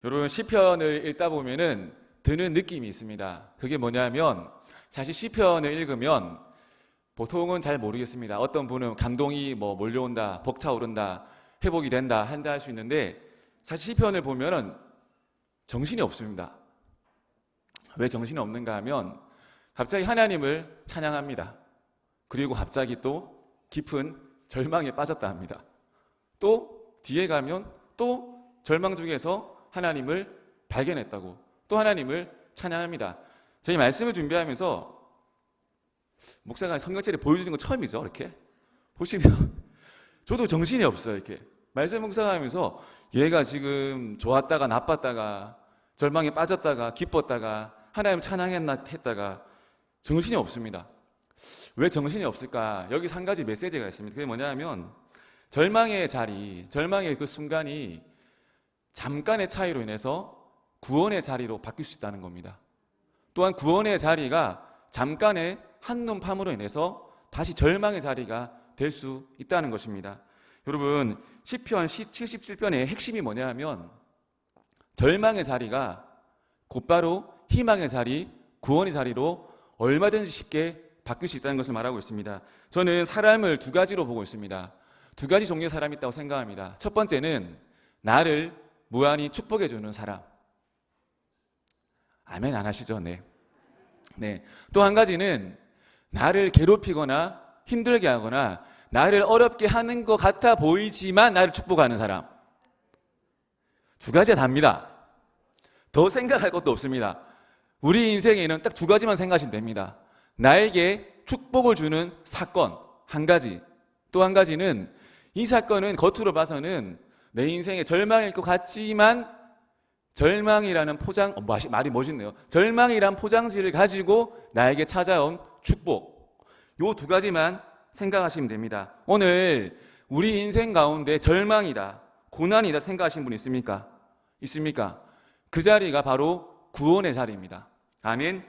여러분, 시편을 읽다 보면은 드는 느낌이 있습니다. 그게 뭐냐면, 사실 시편을 읽으면 보통은 잘 모르겠습니다. 어떤 분은 감동이 몰려온다, 벅차오른다, 회복이 된다, 한다 할 수 있는데, 사실 시편을 보면은 정신이 없습니다. 왜 정신이 없는가 하면 갑자기 하나님을 찬양합니다. 그리고 갑자기 또 깊은 절망에 빠졌다 합니다. 또 뒤에 가면 또 절망 중에서 하나님을 발견했다고 또 하나님을 찬양합니다. 저희 말씀을 준비하면서 목사가 성경책을 보여주는 건 처음이죠. 이렇게 보시면 저도 정신이 없어요. 이렇게 말씀 묵상하면서 얘가 지금 좋았다가 나빴다가 절망에 빠졌다가 기뻤다가 하나님 찬양했다가 정신이 없습니다. 왜 정신이 없을까? 여기서 한 가지 메시지가 있습니다. 그게 뭐냐면 절망의 자리, 절망의 그 순간이 잠깐의 차이로 인해서 구원의 자리로 바뀔 수 있다는 겁니다. 또한 구원의 자리가 잠깐의 한눈 파므로 인해서 다시 절망의 자리가 될 수 있다는 것입니다. 여러분, 시편 77편의 핵심이 뭐냐 하면 절망의 자리가 곧바로 희망의 자리, 구원의 자리로 얼마든지 쉽게 바뀔 수 있다는 것을 말하고 있습니다. 저는 사람을 두 가지로 보고 있습니다. 두 가지 종류의 사람이 있다고 생각합니다. 첫 번째는 나를 무한히 축복해주는 사람. 아멘 안 하시죠? 네. 또 한 가지는 나를 괴롭히거나 힘들게 하거나 나를 어렵게 하는 것 같아 보이지만 나를 축복하는 사람. 두 가지가 답니다. 더 생각할 것도 없습니다. 우리 인생에는 딱 두 가지만 생각하시면 됩니다. 나에게 축복을 주는 사건 한 가지, 또 한 가지는 이 사건은 겉으로 봐서는 내 인생의 절망일 것 같지만 절망이라는 말이 멋있네요. 절망이란 포장지를 가지고 나에게 찾아온 축복. 요 두 가지만 생각하시면 됩니다. 오늘 우리 인생 가운데 절망이다, 고난이다 생각하시는 분 있습니까? 있습니까? 그 자리가 바로 구원의 자리입니다. 아멘.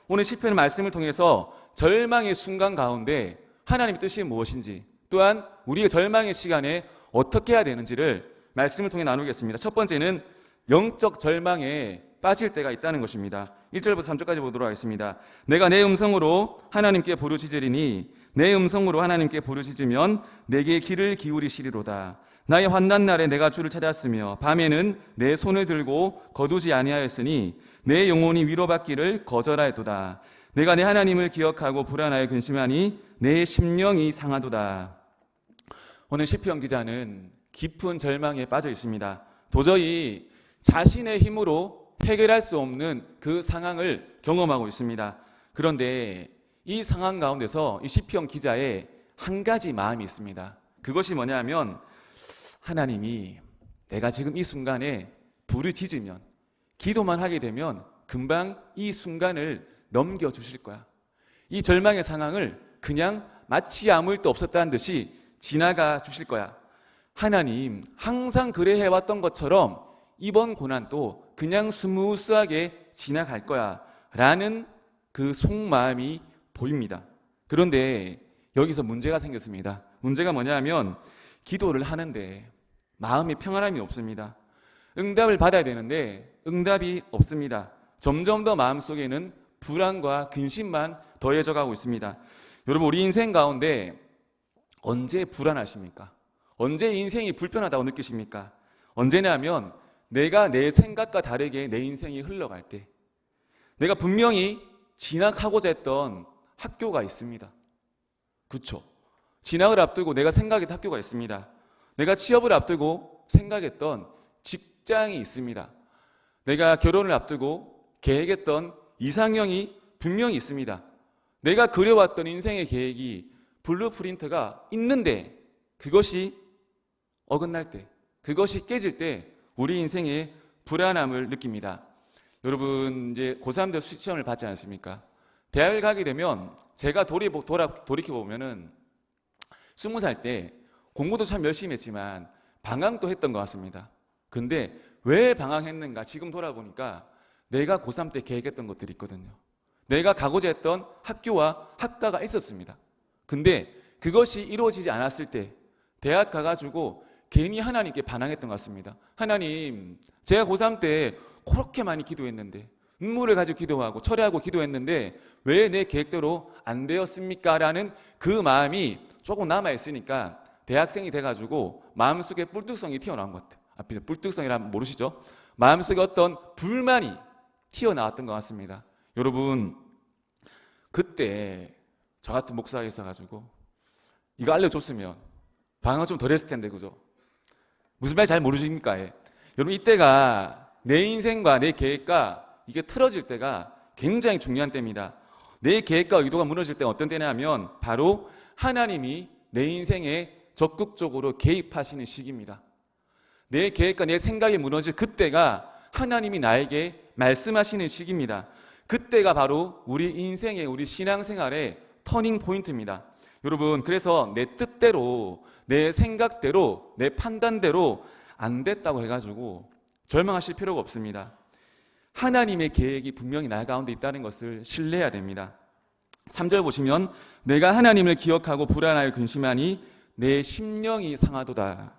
오늘 시편 말씀을 통해서 절망의 순간 가운데 하나님의 뜻이 무엇인지, 또한 우리가 절망의 시간에 어떻게 해야 되는지를 말씀을 통해 나누겠습니다. 첫 번째는 영적 절망에 빠질 때가 있다는 것입니다. 1절부터 3절까지 보도록 하겠습니다. 내가 내 음성으로 하나님께 부르짖으리니 내 음성으로 하나님께 부르짖으면 내게 귀를 기울이시리로다. 나의 환난 날에 내가 주를 찾았으며 밤에는 내 손을 들고 거두지 아니하였으니 내 영혼이 위로받기를 거절하였도다. 내가 내 하나님을 기억하고 불안하여 근심하니 내 심령이 상하도다. 오늘 시편 기자는 깊은 절망에 빠져 있습니다. 도저히 자신의 힘으로 해결할 수 없는 그 상황을 경험하고 있습니다. 그런데 이 상황 가운데서 이 시편 기자의 한 가지 마음이 있습니다. 그것이 뭐냐면 하나님이 내가 지금 이 순간에 부르짖으면, 기도만 하게 되면 금방 이 순간을 넘겨주실 거야. 이 절망의 상황을 그냥 마치 아무 일도 없었다는 듯이 지나가 주실 거야. 하나님 항상 그래 해왔던 것처럼 이번 고난도 그냥 스무스하게 지나갈 거야 라는 그 속마음이 보입니다. 그런데 여기서 문제가 생겼습니다. 문제가 뭐냐면 기도를 하는데 마음의 평안함이 없습니다. 응답을 받아야 되는데 응답이 없습니다. 점점 더 마음속에는 불안과 근심만 더해져 가고 있습니다. 여러분, 우리 인생 가운데 언제 불안하십니까? 언제 인생이 불편하다고 느끼십니까? 언제냐 하면 내가 내 생각과 다르게 내 인생이 흘러갈 때, 내가 분명히 진학하고자 했던 학교가 있습니다. 그렇죠? 진학을 앞두고 내가 생각했던 학교가 있습니다. 내가 취업을 앞두고 생각했던 직장이 있습니다. 내가 결혼을 앞두고 계획했던 이상형이 분명히 있습니다. 내가 그려왔던 인생의 계획이 블루프린트가 있는데 그것이 어긋날 때, 그것이 깨질 때 우리 인생의 불안함을 느낍니다. 여러분, 이제 고3들 시험을 받지 않습니까? 대학을 가게 되면 제가 돌이켜보면은 20살 때 공부도 참 열심히 했지만 방황도 했던 것 같습니다. 근데 왜 방황했는가 지금 돌아보니까 내가 고3 때 계획했던 것들이 있거든요. 내가 가고자 했던 학교와 학과가 있었습니다. 근데 그것이 이루어지지 않았을 때 대학 가가지고 괜히 하나님께 반항했던 것 같습니다. 하나님, 제가 고3 때 그렇게 많이 기도했는데, 눈물을 가지고 기도하고 철회하고 기도했는데 왜 내 계획대로 안 되었습니까? 라는 그 마음이 조금 남아있으니까 대학생이 돼가지고 마음속에 뿔뚝성이 튀어나온 것 같아요. 앞에서 뿔뚝성이라면 모르시죠? 마음속에 어떤 불만이 튀어나왔던 것 같습니다. 여러분, 그때 저 같은 목사가 있어가지고 이거 알려줬으면 방황 좀 덜 했을 텐데, 그죠? 무슨 말인지 잘 모르십니까? 예. 여러분, 이때가 내 인생과 내 계획과 이게 틀어질 때가 굉장히 중요한 때입니다. 내 계획과 의도가 무너질 때는 어떤 때냐면 바로 하나님이 내 인생에 적극적으로 개입하시는 시기입니다. 내 계획과 내 생각이 무너질 그때가 하나님이 나에게 말씀하시는 시기입니다. 그때가 바로 우리 인생의, 우리 신앙생활의 터닝 포인트입니다. 여러분, 그래서 내 뜻대로, 내 생각대로, 내 판단대로 안 됐다고 해가지고 절망하실 필요가 없습니다. 하나님의 계획이 분명히 나 가운데 있다는 것을 신뢰해야 됩니다. 3절 보시면 내가 하나님을 기억하고 불안하여 근심하니 내 심령이 상하도다.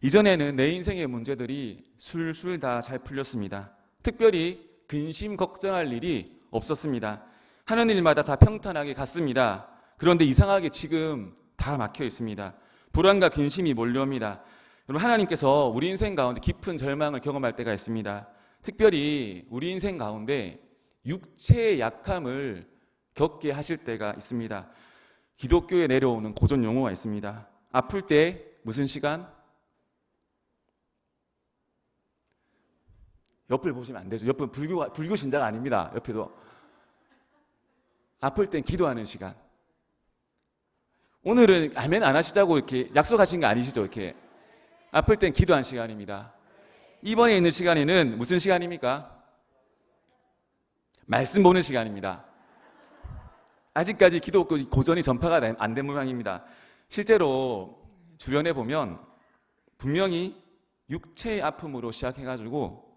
이전에는 내 인생의 문제들이 술술 다 잘 풀렸습니다. 특별히 근심 걱정할 일이 없었습니다. 하는 일마다 다 평탄하게 갔습니다. 그런데 이상하게 지금 다 막혀 있습니다. 불안과 근심이 몰려옵니다. 여러분, 하나님께서 우리 인생 가운데 깊은 절망을 경험할 때가 있습니다. 특별히 우리 인생 가운데 육체의 약함을 겪게 하실 때가 있습니다. 기독교에 내려오는 고전 용어가 있습니다. 아플 때 무슨 시간? 옆을 보시면 안 되죠. 옆은 불교 신자가 아닙니다. 옆에도. 아플 땐 기도하는 시간. 오늘은 아멘 안 하시자고 이렇게 약속하신 거 아니시죠? 이렇게. 아플 땐 기도하는 시간입니다. 이번에 있는 시간에는 무슨 시간입니까? 말씀 보는 시간입니다. 아직까지 기독교 고전이 전파가 안 된 모양입니다. 실제로 주변에 보면 분명히 육체의 아픔으로 시작해가지고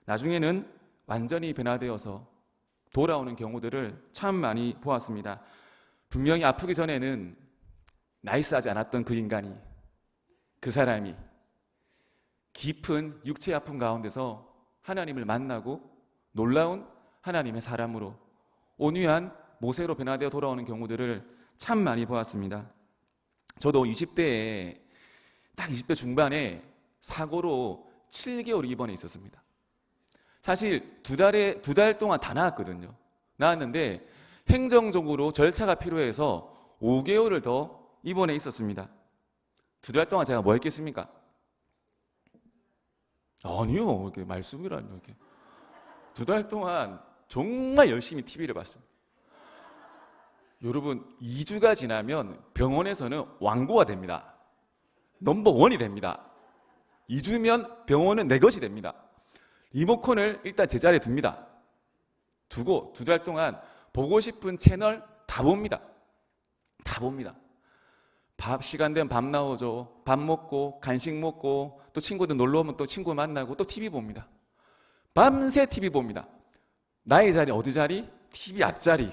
나중에는 완전히 변화되어서 돌아오는 경우들을 참 많이 보았습니다. 분명히 아프기 전에는 나이스하지 않았던 그 인간이, 그 사람이 깊은 육체의 아픔 가운데서 하나님을 만나고 놀라운 하나님의 사람으로 온유한 모세로 변화되어 돌아오는 경우들을 참 많이 보았습니다. 저도 20대에 딱 20대 중반에 사고로 7개월 입원해 있었습니다. 사실 두 달 동안 다 나았거든요. 나았는데 행정적으로 절차가 필요해서 5개월을 더 입원해 있었습니다. 2달 동안 제가 뭐 했겠습니까? 아니요, 이렇게 말씀이라뇨. 이렇게 2달 동안 정말 열심히 TV를 봤습니다. 여러분, 2주가 지나면 병원에서는 왕고가 됩니다. 넘버1이 됩니다. 2주면 병원은 내 것이 됩니다. 리모컨을 일단 제자리에 둡니다. 두고 2달 동안 보고 싶은 채널 다 봅니다. 다 봅니다. 밥 시간 되면 밥 나오죠. 밥 먹고 간식 먹고 또 친구들 놀러 오면 또 친구 만나고 또 TV 봅니다. 밤새 TV 봅니다. 나의 자리 어디 자리? TV 앞자리.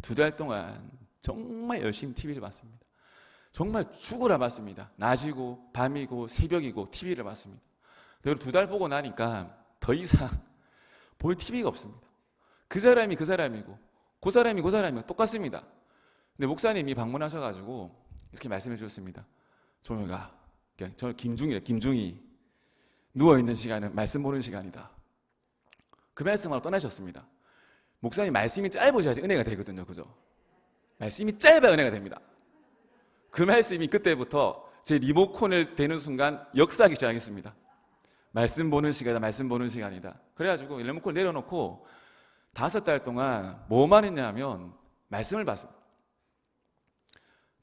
2달 동안 정말 열심히 TV를 봤습니다. 정말 죽으라 봤습니다. 낮이고 밤이고 새벽이고 TV를 봤습니다. 그리고 2달 보고 나니까 더 이상 볼 TV가 없습니다. 그 사람이 그 사람이고 그 사람이 그 사람이고 똑같습니다. 근데 목사님이 방문하셔가지고 이렇게 말씀해 주셨습니다. 종혁아, 저는 김중희 누워있는 시간은 말씀 보는 시간이다. 그 말씀으로 떠나셨습니다. 목사님 말씀이 짧으셔야지 은혜가 되거든요. 그죠? 말씀이 짧아야 은혜가 됩니다. 그 말씀이 그때부터 제 리모컨을 대는 순간 역사하기 시작했습니다. 말씀 보는 시간이다. 말씀 보는 시간이다. 그래가지고 리모컨을 내려놓고 5달 동안 뭐만 했냐면 말씀을 봤습니다.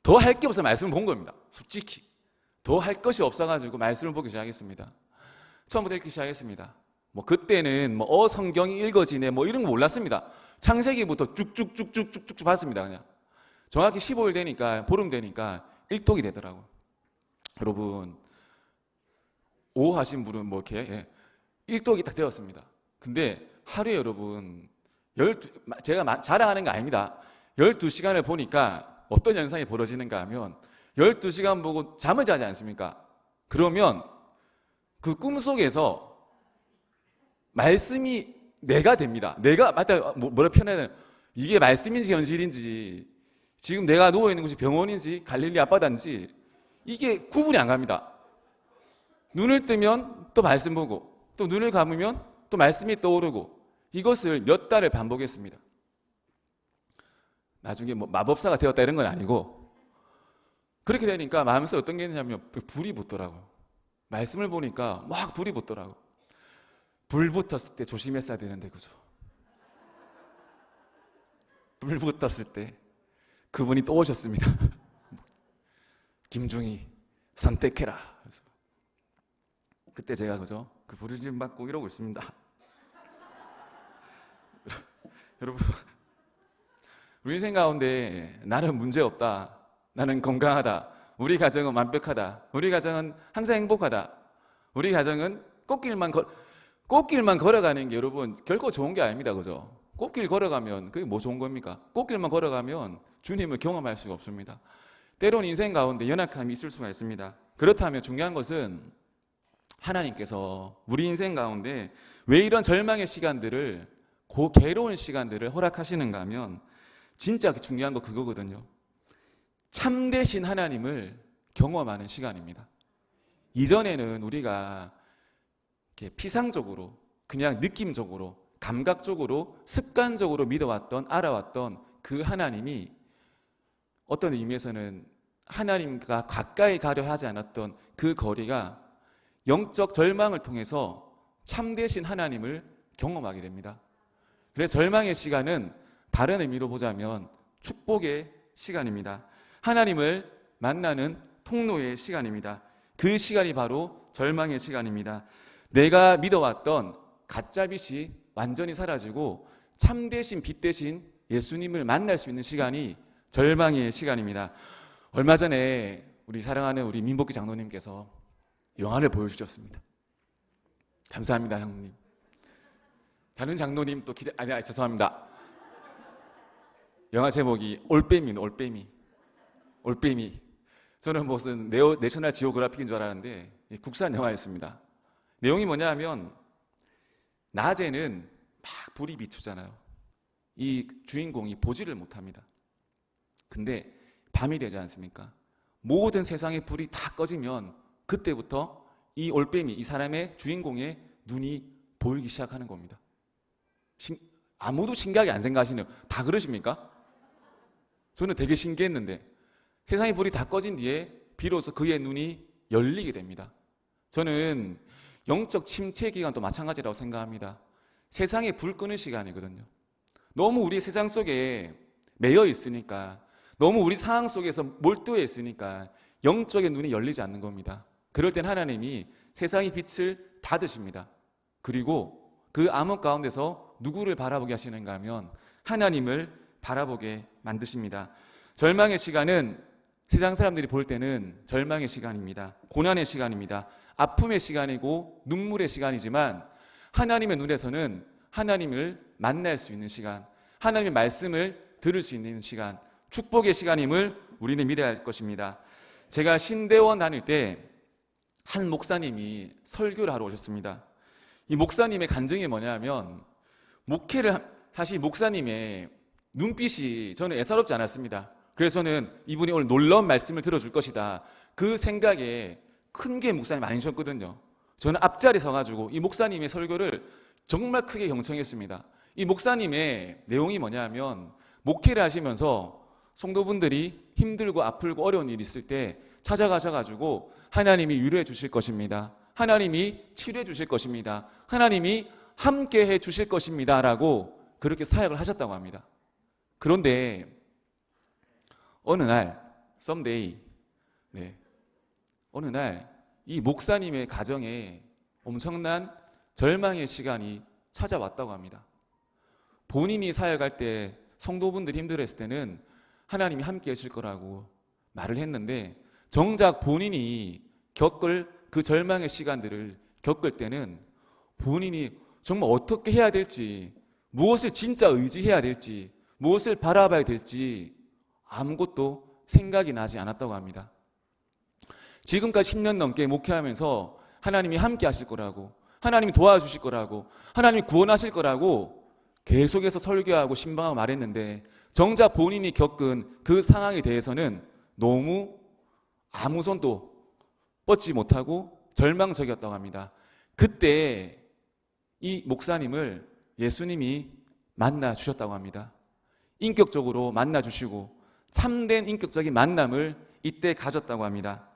더 할 게 없어 말씀을 본 겁니다. 솔직히 더 할 것이 없어가지고 말씀을 보기 시작했습니다. 처음부터 읽기 시작했습니다. 뭐 그때는 뭐 성경이 읽어지네 뭐 이런 거 몰랐습니다. 창세기부터 쭉쭉쭉쭉쭉쭉 봤습니다. 그냥 정확히 15일 되니까 보름 되니까 일독이 되더라고요. 여러분 5 하신 분은 뭐 이렇게 일독이 딱 되었습니다. 근데 하루에 여러분 제가 자랑하는 거 아닙니다. 12시간을 보니까 어떤 현상이 벌어지는가 하면 12시간 보고 잠을 자지 않습니까? 그러면 그 꿈속에서 말씀이 내가 됩니다. 내가 맞다 뭐라 표현해야 되나? 이게 말씀인지 현실인지 지금 내가 누워있는 곳이 병원인지 갈릴리 앞바다인지 이게 구분이 안 갑니다. 눈을 뜨면 또 말씀 보고 또 눈을 감으면 또 말씀이 떠오르고 이것을 몇 달을 반복했습니다. 나중에 뭐 마법사가 되었다 이런 건 아니고 그렇게 되니까 마음속에 어떤 게 있냐면 불이 붙더라고요. 말씀을 보니까 막 불이 붙더라고요. 불 붙었을 때 조심했어야 되는데 그죠? 불 붙었을 때 그분이 또 오셨습니다. 김중희 선택해라. 그래서 그때 제가 그죠? 그 부르심 받고 이러고 있습니다. 여러분 우리 인생 가운데 나는 문제 없다. 나는 건강하다. 우리 가정은 완벽하다. 우리 가정은 항상 행복하다. 우리 가정은 꽃길만 걸어가는 게 여러분 결코 좋은 게 아닙니다. 그죠? 꽃길 걸어가면 그게 뭐 좋은 겁니까? 꽃길만 걸어가면 주님을 경험할 수가 없습니다. 때론 인생 가운데 연약함이 있을 수가 있습니다. 그렇다면 중요한 것은 하나님께서 우리 인생 가운데 왜 이런 절망의 시간들을 괴로운 시간들을 허락하시는가 하면 진짜 중요한 거 그거거든요. 참되신 하나님을 경험하는 시간입니다. 이전에는 우리가 이렇게 피상적으로 그냥 느낌적으로 감각적으로 습관적으로 믿어왔던 알아왔던 그 하나님이 어떤 의미에서는 하나님과 가까이 가려 하지 않았던 그 거리가 영적 절망을 통해서 참되신 하나님을 경험하게 됩니다. 그래서 절망의 시간은 다른 의미로 보자면 축복의 시간입니다. 하나님을 만나는 통로의 시간입니다. 그 시간이 바로 절망의 시간입니다. 내가 믿어왔던 가짜 빛이 완전히 사라지고 참되신 빛 대신 예수님을 만날 수 있는 시간이 절망의 시간입니다. 얼마 전에 우리 사랑하는 우리 민복기 장로님께서 영화를 보여주셨습니다. 감사합니다, 형님. 다른 장로님 또 죄송합니다. 영화 제목이 올빼미입니다. 올빼미. 저는 무슨 내셔널 지오그래픽인 줄 알았는데 국산 영화였습니다. 내용이 뭐냐 하면 낮에는 막 불이 비추잖아요. 이 주인공이 보지를 못합니다. 근데 밤이 되지 않습니까? 모든 세상의 불이 다 꺼지면 그때부터 이 올빼미, 이 사람의 주인공의 눈이 보이기 시작하는 겁니다. 아무도 신기하게 안 생각하시네요. 다 그러십니까? 저는 되게 신기했는데 세상의 불이 다 꺼진 뒤에 비로소 그의 눈이 열리게 됩니다. 저는 영적 침체 기간도 마찬가지라고 생각합니다. 세상에 불 끄는 시간이거든요. 너무 우리 세상 속에 매여 있으니까 너무 우리 상황 속에서 몰두해 있으니까 영적인 눈이 열리지 않는 겁니다. 그럴 땐 하나님이 세상의 빛을 닫으십니다. 그리고 그 암흑 가운데서 누구를 바라보게 하시는가 하면 하나님을 바라보게 만드십니다. 절망의 시간은 세상 사람들이 볼 때는 절망의 시간입니다. 고난의 시간입니다. 아픔의 시간이고 눈물의 시간이지만 하나님의 눈에서는 하나님을 만날 수 있는 시간, 하나님의 말씀을 들을 수 있는 시간, 축복의 시간임을 우리는 믿어야 할 것입니다. 제가 신대원 다닐 때 한 목사님이 설교를 하러 오셨습니다. 이 목사님의 간증이 뭐냐면 사실 목사님의 눈빛이 저는 애사롭지 않았습니다. 그래서 저는 이분이 오늘 놀라운 말씀을 들어줄 것이다. 그 생각에 큰 게 목사님 아니셨거든요. 저는 앞자리에 서가지고 이 목사님의 설교를 정말 크게 경청했습니다. 이 목사님의 내용이 뭐냐면 목회를 하시면서 성도분들이 힘들고 아프고 어려운 일이 있을 때 찾아가셔가지고 하나님이 위로해 주실 것입니다. 하나님이 치료해 주실 것입니다. 하나님이 함께 해 주실 것입니다. 라고 그렇게 사역을 하셨다고 합니다. 그런데 어느 날 어느 날 이 목사님의 가정에 엄청난 절망의 시간이 찾아왔다고 합니다. 본인이 사역할 때 성도분들이 힘들어했을 때는 하나님이 함께 하실 거라고 말을 했는데 정작 본인이 겪을 그 절망의 시간들을 겪을 때는 본인이 정말 어떻게 해야 될지, 무엇을 진짜 의지해야 될지, 무엇을 바라봐야 될지 아무것도 생각이 나지 않았다고 합니다. 지금까지 10년 넘게 목회하면서 하나님이 함께 하실 거라고, 하나님이 도와주실 거라고, 하나님이 구원하실 거라고 계속해서 설교하고 신방하고 말했는데 정작 본인이 겪은 그 상황에 대해서는 너무 아무 손도 뻗지 못하고 절망적이었다고 합니다. 그때 이 목사님을 예수님이 만나 주셨다고 합니다. 인격적으로 만나 주시고 참된 인격적인 만남을 이때 가졌다고 합니다.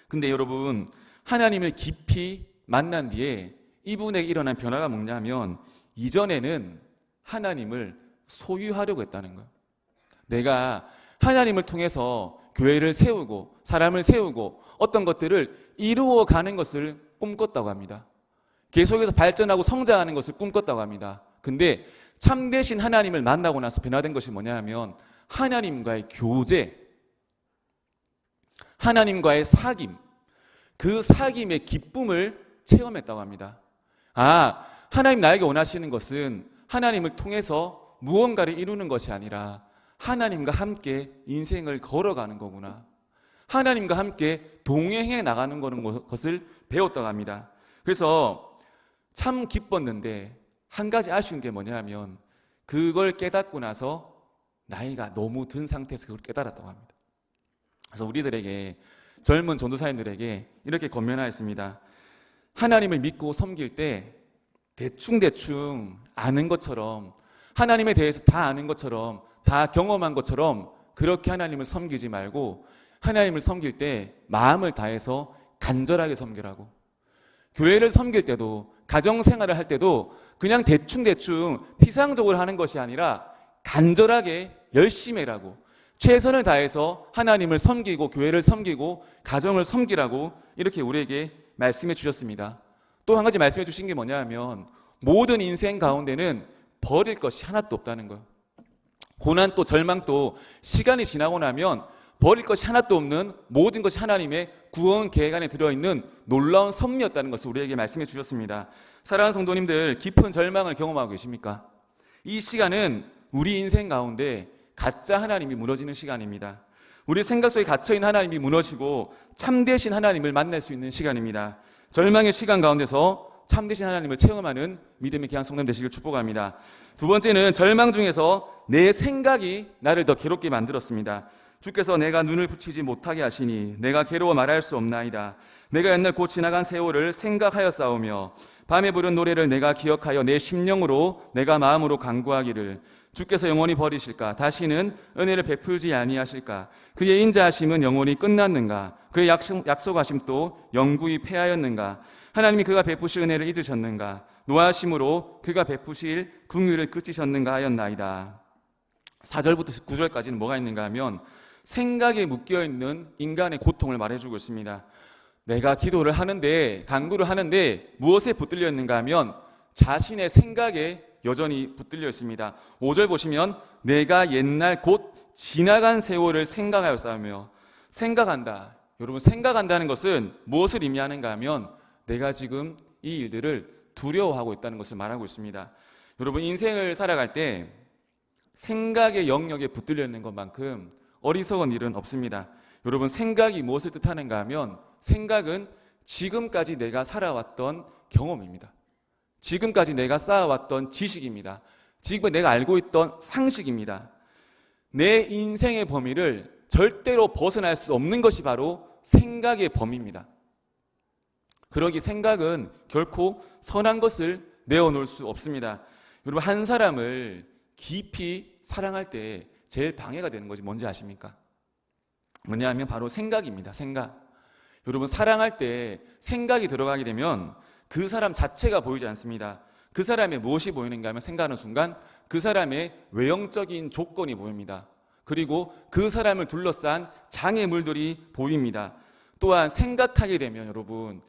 근데 여러분, 하나님을 깊이 만난 뒤에 이분에게 일어난 변화가 뭐냐면 이전에는 하나님을 소유하려고 했다는 거예요. 내가 하나님을 통해서 교회를 세우고 사람을 세우고 어떤 것들을 이루어가는 것을 꿈꿨다고 합니다. 계속해서 발전하고 성장하는 것을 꿈꿨다고 합니다. 근데 참되신 하나님을 만나고 나서 변화된 것이 뭐냐 하면 하나님과의 교제, 하나님과의 사귐, 그 사귐의 기쁨을 체험했다고 합니다. 아, 하나님 나에게 원하시는 것은 하나님을 통해서 무언가를 이루는 것이 아니라 하나님과 함께 인생을 걸어가는 거구나. 하나님과 함께 동행해 나가는 것을 배웠다고 합니다. 그래서 참 기뻤는데 한 가지 아쉬운 게 뭐냐 하면 그걸 깨닫고 나서 나이가 너무 든 상태에서 그걸 깨달았다고 합니다. 그래서 우리들에게, 젊은 전도사님들에게 이렇게 권면하였습니다. 하나님을 믿고 섬길 때 대충 아는 것처럼, 하나님에 대해서 다 아는 것처럼, 다 경험한 것처럼 그렇게 하나님을 섬기지 말고 하나님을 섬길 때 마음을 다해서 간절하게 섬기라고. 교회를 섬길 때도, 가정생활을 할 때도 그냥 대충 피상적으로 하는 것이 아니라 간절하게 열심히 해라고, 최선을 다해서 하나님을 섬기고 교회를 섬기고 가정을 섬기라고 이렇게 우리에게 말씀해 주셨습니다. 또 한 가지 말씀해 주신 게 뭐냐 하면 모든 인생 가운데는 버릴 것이 하나도 없다는 거예요. 고난 또 절망 또 시간이 지나고 나면 버릴 것이 하나도 없는 모든 것이 하나님의 구원 계획 안에 들어있는 놀라운 섭리였다는 것을 우리에게 말씀해 주셨습니다. 사랑하는 성도님들, 깊은 절망을 경험하고 계십니까? 이 시간은 우리 인생 가운데 가짜 하나님이 무너지는 시간입니다. 우리 생각 속에 갇혀있는 하나님이 무너지고 참되신 하나님을 만날 수 있는 시간입니다. 절망의 시간 가운데서 참되신 하나님을 체험하는 믿음의 귀한 성도님 되시길 축복합니다. 두 번째는 절망 중에서 내 생각이 나를 더 괴롭게 만들었습니다. 주께서 내가 눈을 붙이지 못하게 하시니 내가 괴로워 말할 수 없나이다. 내가 옛날 곧 지나간 세월을 생각하여 싸우며 밤에 부른 노래를 내가 기억하여 내 심령으로 내가 마음으로 간구하기를 주께서 영원히 버리실까? 다시는 은혜를 베풀지 아니하실까? 그의 인자하심은 영원히 끝났는가? 그의 약속하심도 영구히 패하였는가? 하나님이 그가 베푸실 은혜를 잊으셨는가? 노하심으로 그가 베푸실 긍휼을 그치셨는가 하였나이다. 4절부터 9절까지는 뭐가 있는가 하면 생각에 묶여있는 인간의 고통을 말해주고 있습니다. 내가 기도를 하는데, 간구를 하는데 무엇에 붙들려 있는가 하면 자신의 생각에 여전히 붙들려 있습니다. 5절 보시면 내가 옛날 곧 지나간 세월을 생각하여 싸우며, 생각한다. 여러분, 생각한다는 것은 무엇을 의미하는가 하면 내가 지금 이 일들을 두려워하고 있다는 것을 말하고 있습니다. 여러분, 인생을 살아갈 때 생각의 영역에 붙들려 있는 것만큼 어리석은 일은 없습니다. 여러분, 생각이 무엇을 뜻하는가 하면 생각은 지금까지 내가 살아왔던 경험입니다. 지금까지 내가 쌓아왔던 지식입니다. 지금 내가 알고 있던 상식입니다. 내 인생의 범위를 절대로 벗어날 수 없는 것이 바로 생각의 범위입니다. 그러기 생각은 결코 선한 것을 내어놓을 수 없습니다. 여러분, 한 사람을 깊이 사랑할 때 제일 방해가 되는 것이 뭔지 아십니까? 뭐냐 하면 바로 생각입니다. 생각. 여러분, 사랑할 때 생각이 들어가게 되면 그 사람 자체가 보이지 않습니다. 그 사람의 무엇이 보이는가 하면 생각하는 순간 그 사람의 외형적인 조건이 보입니다. 그리고 그 사람을 둘러싼 장애물들이 보입니다. 또한 생각하게 되면 여러분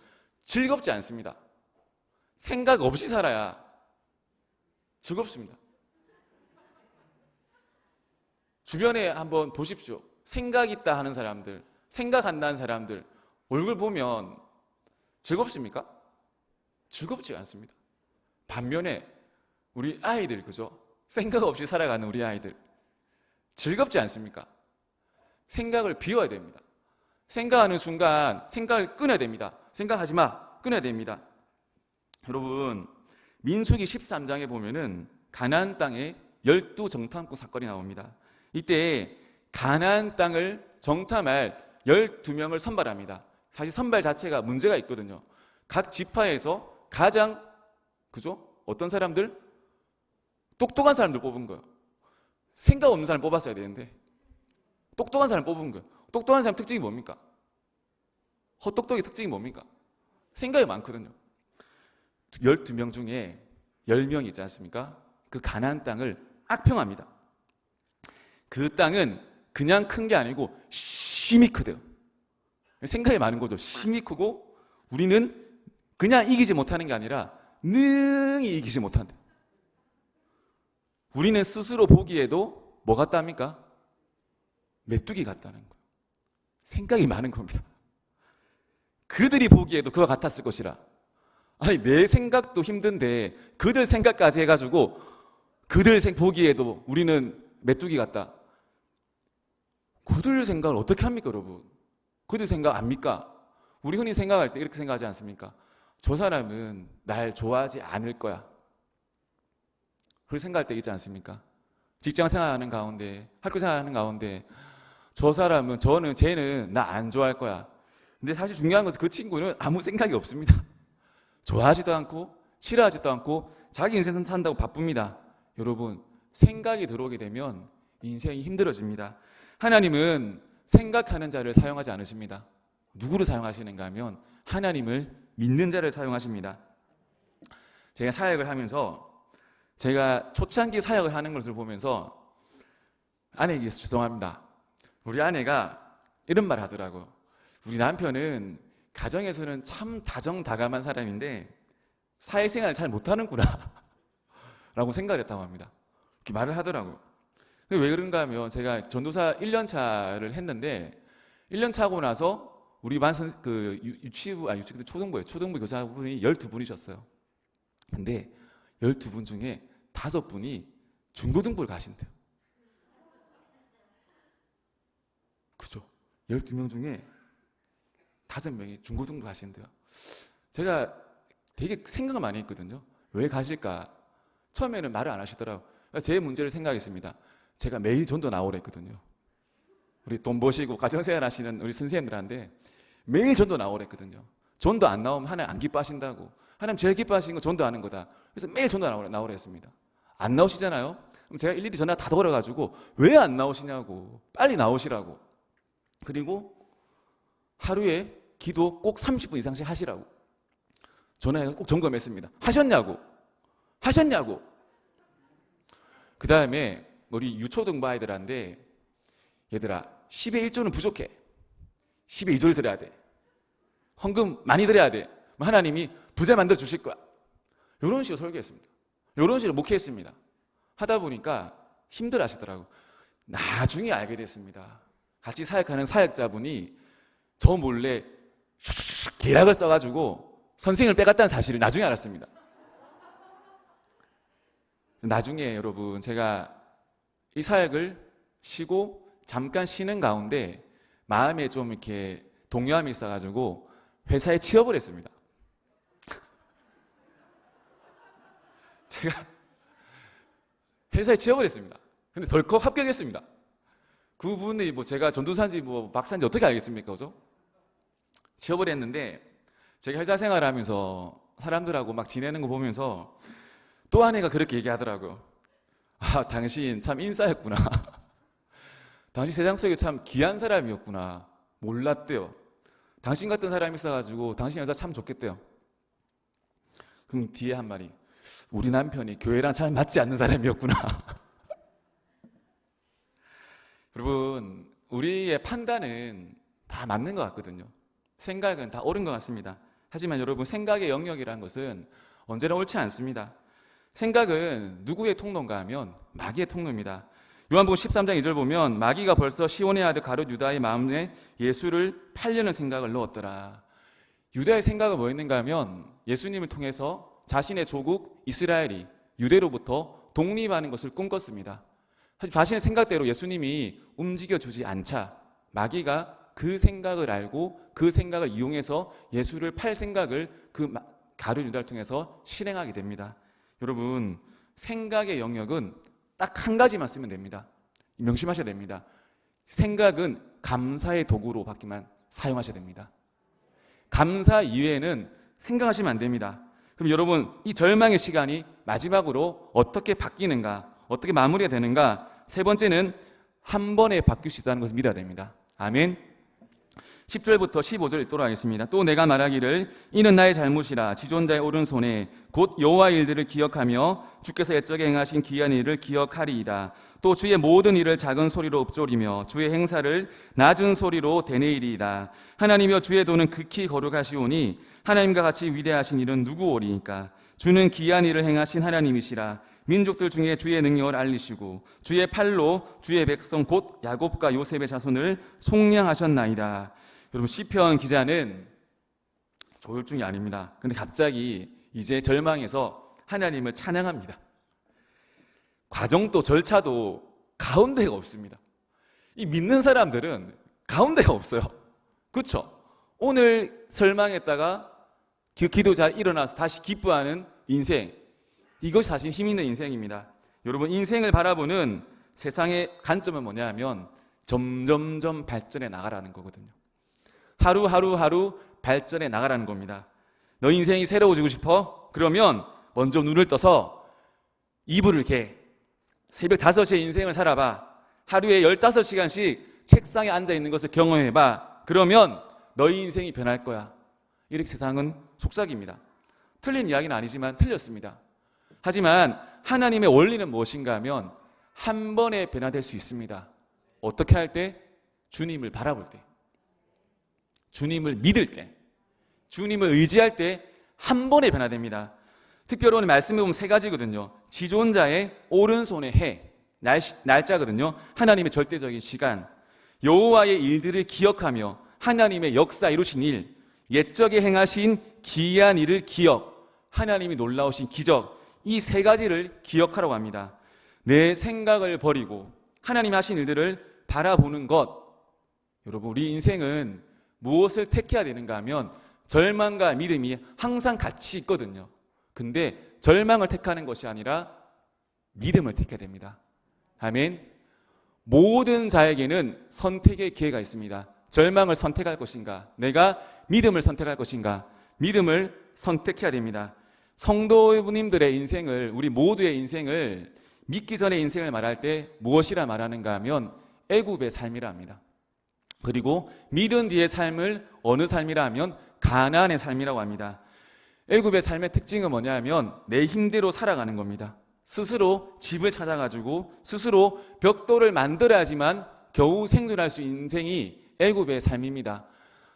즐겁지 않습니다. 생각 없이 살아야 즐겁습니다. 주변에 한번 보십시오. 생각 있다 하는 사람들, 생각한다는 사람들 얼굴 보면 즐겁습니까? 즐겁지 않습니다. 반면에 우리 아이들, 그죠? 생각 없이 살아가는 우리 아이들 즐겁지 않습니까? 생각을 비워야 됩니다. 생각하는 순간 생각을 끊어야 됩니다. 생각하지 마. 끊어야 됩니다. 여러분, 민수기 13장에 보면은 가나안 땅에 12정탐꾼 사건이 나옵니다. 이때 가나안 땅을 정탐할 12명을 선발합니다. 사실 선발 자체가 문제가 있거든요. 각 지파에서 가장 그죠? 어떤 사람들? 똑똑한 사람들 뽑은 거예요. 생각 없는 사람 뽑았어야 되는데 똑똑한 사람 뽑은 거예요. 똑똑한 사람 특징이 뭡니까? 헛똑똑의 특징이 뭡니까? 생각이 많거든요. 12명 중에 10명이 있지 않습니까? 그 가나안 땅을 악평합니다. 그 땅은 그냥 큰 게 아니고 심히 크대요. 생각이 많은 거죠. 심히 크고 우리는 그냥 이기지 못하는 게 아니라 능히 이기지 못한대. 우리는 스스로 보기에도 뭐 같답니까? 메뚜기 같다는 거예요. 생각이 많은 겁니다. 그들이 보기에도 그와 같았을 것이라. 아니 내 생각도 힘든데 그들 생각까지 해가지고 그들 보기에도 우리는 메뚜기 같다. 그들 생각을 어떻게 합니까 여러분? 그들 생각 압니까? 우리 흔히 생각할 때 이렇게 생각하지 않습니까? 저 사람은 날 좋아하지 않을 거야. 그렇게 생각할 때 있지 않습니까? 직장 생활하는 가운데, 학교 생활하는 가운데 저 사람은, 쟤는 나 안 좋아할 거야. 근데 사실 중요한 것은 그 친구는 아무 생각이 없습니다. 좋아하지도 않고 싫어하지도 않고 자기 인생 산다고 바쁩니다. 여러분, 생각이 들어오게 되면 인생이 힘들어집니다. 하나님은 생각하는 자를 사용하지 않으십니다. 누구를 사용하시는가 하면 하나님을 믿는 자를 사용하십니다. 제가 사역을 하면서 제가 초창기 사역을 하는 것을 보면서 아내에게 죄송합니다. 우리 아내가 이런 말 하더라고요. 우리 남편은 가정에서는 참 다정다감한 사람인데 사회생활을 잘 못하는구나 라고 생각을 했다고 합니다. 이렇게 말을 하더라고요. 왜 그런가 하면 제가 전도사 1년 차를 했는데 1년 차 하고 나서 우리 반 유치부 초등부예요. 초등부 교사분이 12분이셨어요. 근데 12분 중에 5분이 중고등부를 가신대요. 그죠? 12명 중에 5명이 중고등부 가신대요. 제가 되게 생각을 많이 했거든요. 왜 가실까? 처음에는 말을 안 하시더라고요. 제 문제를 생각했습니다. 제가 매일 전도 나오라 했거든요. 우리 돈 버시고 가정생활 하시는 우리 선생님들한테 매일 전도 나오라 했거든요. 전도 안 나오면 하나님 안 기뻐하신다고. 하나님 제일 기뻐하시는 건 전도 하는 거다. 그래서 매일 전도 나오라 했습니다. 안 나오시잖아요? 그럼 제가 일일이 전화 다 걸어가지고 왜 안 나오시냐고. 빨리 나오시라고. 그리고 하루에 기도 꼭 30분 이상씩 하시라고. 전화해서 꼭 점검했습니다. 하셨냐고. 그 다음에 우리 유초등부 아이들한테 얘들아 10의 1조는 부족해. 10의 2조를 드려야 돼. 헌금 많이 드려야 돼. 하나님이 부자 만들어 주실 거야. 이런 식으로 설교했습니다. 이런 식으로 목회했습니다. 하다 보니까 힘들어 하시더라고요. 나중에 알게 됐습니다. 같이 사역하는 사역자분이 저 몰래 슉슉슉 계략을 써가지고 선생님을 빼갔다는 사실을 나중에 알았습니다. 나중에 여러분 제가 이 사역을 쉬고 잠깐 쉬는 가운데 마음에 좀 이렇게 동요함이 있어가지고 회사에 취업을 했습니다. 제가 회사에 취업을 했습니다. 근데 덜컥 합격했습니다. 그분이 제가 전도사인지 박사인지 어떻게 알겠습니까? 그죠? 취업을 했는데 제가 회사 생활을 하면서 사람들하고 막 지내는 거 보면서 또 아내가 그렇게 얘기하더라고요. 아, 당신 참 인싸였구나. 당신 세상 속에 참 귀한 사람이었구나. 몰랐대요. 당신 같은 사람이 있어가지고 당신 여자 참 좋겠대요. 그럼 뒤에 한 말이 우리 남편이 교회랑 잘 맞지 않는 사람이었구나. 여러분, 우리의 판단은 다 맞는 것 같거든요. 생각은 다 옳은 것 같습니다. 하지만 여러분, 생각의 영역이라는 것은 언제나 옳지 않습니다. 생각은 누구의 통로인가 하면 마귀의 통로입니다. 요한복음 13장 2절 보면 마귀가 벌써 시온의 아들 가룟 유다의 마음에 예수를 팔려는 생각을 넣었더라. 유다의 생각은 뭐였는가 하면 예수님을 통해서 자신의 조국 이스라엘이 유대로부터 독립하는 것을 꿈꿨습니다. 사실 자신의 생각대로 예수님이 움직여주지 않자 마귀가 그 생각을 알고 그 생각을 이용해서 예수를 팔 생각을 그 가룟 유다를 통해서 실행하게 됩니다. 여러분, 생각의 영역은 딱 한 가지만 쓰면 됩니다. 명심하셔야 됩니다. 생각은 감사의 도구로 받기만 사용하셔야 됩니다. 감사 이외에는 생각하시면 안 됩니다. 그럼 여러분, 이 절망의 시간이 마지막으로 어떻게 바뀌는가, 어떻게 마무리가 되는가? 세 번째는 한 번에 바뀔 수 있다는 것을 믿어야 됩니다. 아멘. 10절부터 15절 읽도록 하겠습니다. 또 내가 말하기를 이는 나의 잘못이라 지존자의 오른손에 곧 여호와의 일들을 기억하며 주께서 옛적에 행하신 기이한 일을 기억하리이다. 또 주의 모든 일을 작은 소리로 읊조리며 주의 행사를 낮은 소리로 되뇌이리이다. 하나님이여 주의 도는 극히 거룩하시오니 하나님과 같이 위대하신 일은 누구오리이까? 주는 기이한 일을 행하신 하나님이시라. 민족들 중에 주의 능력을 알리시고 주의 팔로 주의 백성 곧 야곱과 요셉의 자손을 속량하셨나이다. 여러분, 시편 기자는 조울증이 아닙니다. 근데 갑자기 이제 절망에서 하나님을 찬양합니다. 과정도 절차도 가운데가 없습니다. 이 믿는 사람들은 가운데가 없어요. 그렇죠? 오늘 절망했다가 기도 잘 일어나서 다시 기뻐하는 인생, 이것이 사실 힘 있는 인생입니다. 여러분, 인생을 바라보는 세상의 관점은 뭐냐 하면 점점점 발전해 나가라는 거거든요. 하루 발전해 나가라는 겁니다. 너 인생이 새로워지고 싶어? 그러면 먼저 눈을 떠서 이불을 개. 새벽 5시에 인생을 살아봐. 하루에 15시간씩 책상에 앉아있는 것을 경험해봐. 그러면 너희 인생이 변할 거야. 이렇게 세상은 속삭입니다. 틀린 이야기는 아니지만 틀렸습니다. 하지만 하나님의 원리는 무엇인가 하면 한 번에 변화될 수 있습니다. 어떻게 할 때? 주님을 바라볼 때, 주님을 믿을 때, 주님을 의지할 때 한 번에 변화됩니다. 특별히 오늘 말씀해 보면 3가지거든요. 지존자의 오른손의 해, 날짜거든요. 하나님의 절대적인 시간, 여호와의 일들을 기억하며 하나님의 역사 이루신 일, 옛적에 행하신 기이한 일을 기억, 하나님이 놀라우신 기적, 이 3가지를 기억하라고 합니다. 내 생각을 버리고 하나님이 하신 일들을 바라보는 것. 여러분, 우리 인생은 무엇을 택해야 되는가 하면 절망과 믿음이 항상 같이 있거든요. 근데 절망을 택하는 것이 아니라 믿음을 택해야 됩니다. 아멘. 모든 자에게는 선택의 기회가 있습니다. 절망을 선택할 것인가, 내가 믿음을 선택할 것인가, 믿음을 선택해야 됩니다. 성도님들의 인생을, 우리 모두의 인생을, 믿기 전의 인생을 말할 때 무엇이라 말하는가 하면 애굽의 삶이라 합니다. 그리고 믿은 뒤의 삶을 어느 삶이라 하면 가나안의 삶이라고 합니다. 애굽의 삶의 특징은 뭐냐 하면 내 힘대로 살아가는 겁니다. 스스로 집을 찾아가지고 스스로 벽돌을 만들어야지만 겨우 생존할 수 있는 인생이 애굽의 삶입니다.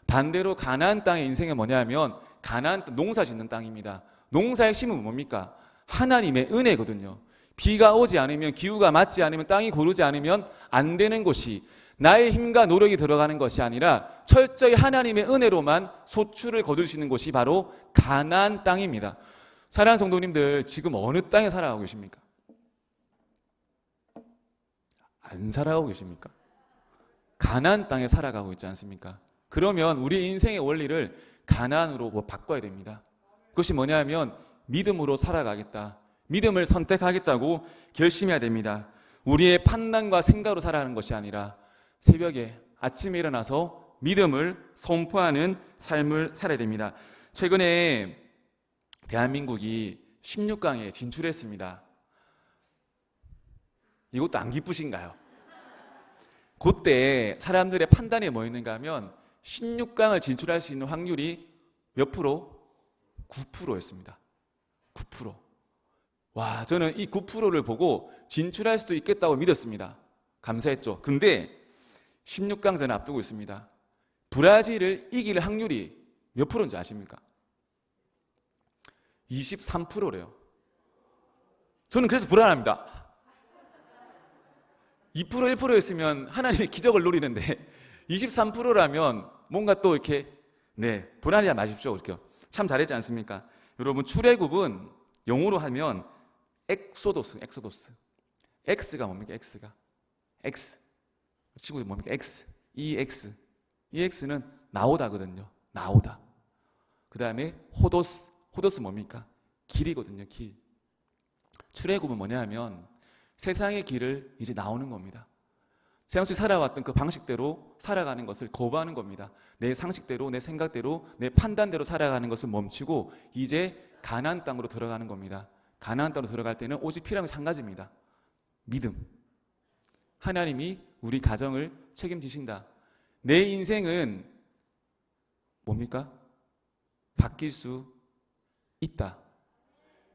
반대로 가나안 땅의 인생은 뭐냐 하면 가나안 땅, 농사 짓는 땅입니다. 농사의 핵심은 뭡니까? 하나님의 은혜거든요. 비가 오지 않으면, 기후가 맞지 않으면, 땅이 고르지 않으면 안 되는 곳이, 나의 힘과 노력이 들어가는 것이 아니라 철저히 하나님의 은혜로만 소출을 거둘 수 있는 곳이 바로 가나안 땅입니다. 사랑하는 성도님들, 지금 어느 땅에 살아가고 계십니까? 안 살아가고 계십니까? 가나안 땅에 살아가고 있지 않습니까? 그러면 우리 인생의 원리를 가나안으로 바꿔야 됩니다. 그것이 뭐냐 하면 믿음으로 살아가겠다, 믿음을 선택하겠다고 결심해야 됩니다. 우리의 판단과 생각으로 살아가는 것이 아니라 새벽에 아침에 일어나서 믿음을 선포하는 삶을 살아야 됩니다. 최근에 대한민국이 16강에 진출했습니다. 이것도 안 기쁘신가요? 그때 사람들의 판단이 뭐 있는가 하면 16강을 진출할 수 있는 확률이 몇 프로? 9%였습니다. 9%. 와, 저는 이 9%를 보고 진출할 수도 있겠다고 믿었습니다. 감사했죠. 근데 16강전을 앞두고 있습니다. 브라질을 이길 확률이 몇 프로인지 아십니까? 23%래요. 저는 그래서 불안합니다. 2% 1%였으면 하나님의 기적을 노리는데 23%라면 뭔가 또 이렇게 불안하지 마십시오. 참 잘했지 않습니까? 여러분, 출애굽은 영어로 하면 엑소도스. X가 뭡니까? X가 X. 친구들 뭡니까? X, EX. EX는 나오다거든요. 나오다. 그 다음에 호도스. 호도스 뭡니까? 길이거든요. 길. 출애굽은 뭐냐 하면 세상의 길을 이제 나오는 겁니다. 세상 속에 살아왔던 그 방식대로 살아가는 것을 거부하는 겁니다. 내 상식대로, 내 생각대로, 내 판단대로 살아가는 것을 멈추고 이제 가나안 땅으로 들어가는 겁니다. 가나안 땅으로 들어갈 때는 오직 필요한 것이 한 가지입니다. 믿음. 하나님이 우리 가정을 책임지신다. 내 인생은 뭡니까? 바뀔 수 있다.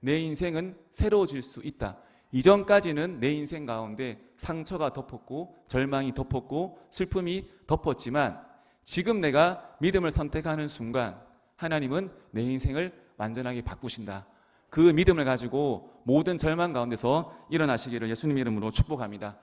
내 인생은 새로워질 수 있다. 이전까지는 내 인생 가운데 상처가 덮었고 절망이 덮었고 슬픔이 덮었지만 지금 내가 믿음을 선택하는 순간 하나님은 내 인생을 완전하게 바꾸신다. 그 믿음을 가지고 모든 절망 가운데서 일어나시기를 예수님 이름으로 축복합니다.